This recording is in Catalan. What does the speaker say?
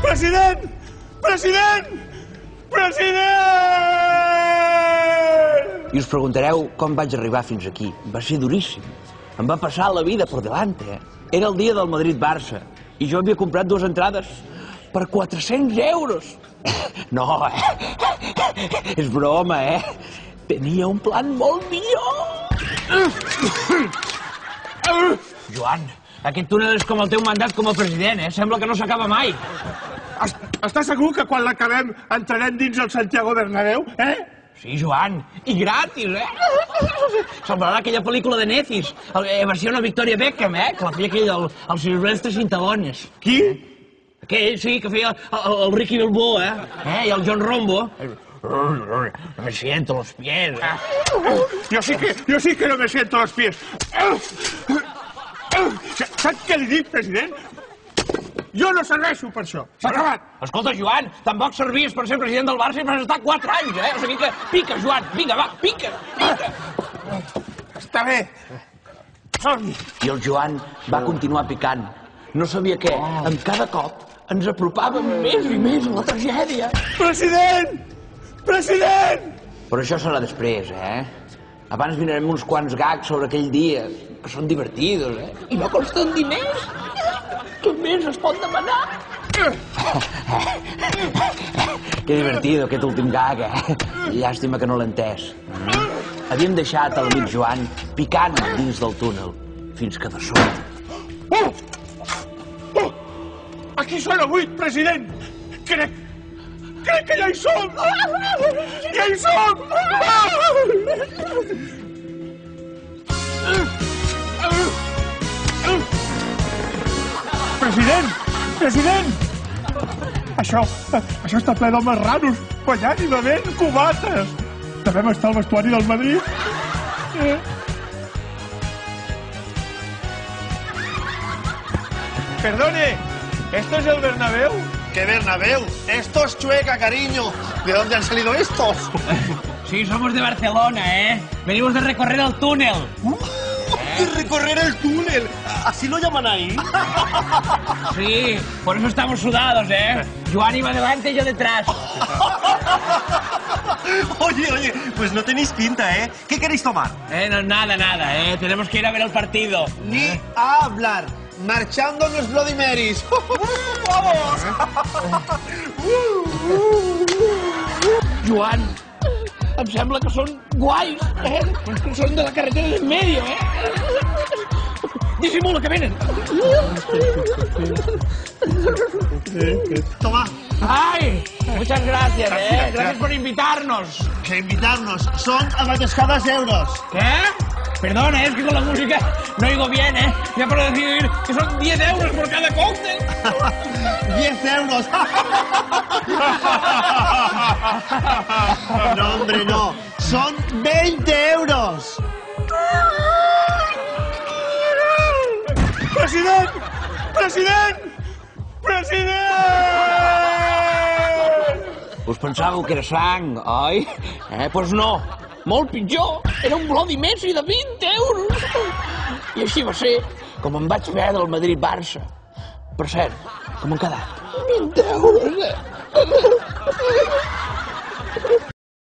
President! President! President! I us preguntareu com vaig arribar fins aquí. Va ser duríssim. Em va passar la vida per delante, Era el dia del Madrid-Barça i jo havia comprat 2 entrades per 400 euros. No, És broma, Tenia un plan molt millor. Joan, aquest túnel és com el teu mandat com a president, Sembla que no s'acaba mai. Estàs segur que quan l'acabem entrarem dins el Santiago Bernabéu, Sí, Joan, i gratis, Semblarà aquella pel·lícula de Nezis, versió no Victoria Beckham, que la feia aquell, el Silvestre Sintalones. Qui? Aquell, sí, que feia el Ricky Balboa, I el John Rombo. Me siento los pies, Jo sí que no me siento los pies. Saps què li dic, president? Jo no serveixo per això. S'ha acabat. Escolta, Joan, tampoc servies per ser president del Barça i vas estar 4 anys, O sigui que pica, Joan, vinga, va, pica. Està bé. I el Joan va continuar picant. No sabia què, amb cada cop ens apropàvem més i més a la tragèdia. President! President! Però això serà després, Abans vindrem uns quants gags sobre aquell dia, que són divertidos, I no costen diners. Què més es pot demanar? Que divertido, aquest últim gag, Llàstima que no l'he entès. Havíem deixat l'amic Joan picant dins del túnel, fins que de sobte... Aquí sona buit, president! Crec que ja hi som! Ja hi som! President! President! Això està ple d'homes raros, ballant i bevent cubates. Devem estar al vestuari del Madrid. Perdone, ¿esto es el Bernabéu? ¿Qué Bernabéu? Esto es Chueca, cariño. ¿De dónde han salido estos? Sí, somos de Barcelona, Venimos de recorrer el túnel. ¡De recorrer el túnel! ¿Así lo llaman ahí? Sí, por eso estamos sudados, Joan iba delante y yo detrás. Oye, pues no tenéis pinta, ¿Qué queréis tomar? No, nada, Tenemos que ir a ver el partido. Ni a hablar. Marchando los Bloody Marys. ¡Vamos! Joan, em sembla que són guais, Que són de la carretera d'en medio, Disimula, que venen. Toma. ¡Ay! Muchas gracias, Gracias por invitarnos. ¿Qué invitarnos? Son a matascadas euros. ¿Qué? Perdona, es que con la música no oigo bien, Ya para decir que son 10 euros por cada cóctel. 10 euros. No, hombre, no. Son 20 euros. President! President! President! Us pensàveu que era sang, oi? Pues no. Molt pitjor. Era un Bloody Messi de 20 euros. I així va ser com em vaig fer del Madrid-Barça. Per cert, com han quedat? 20 euros,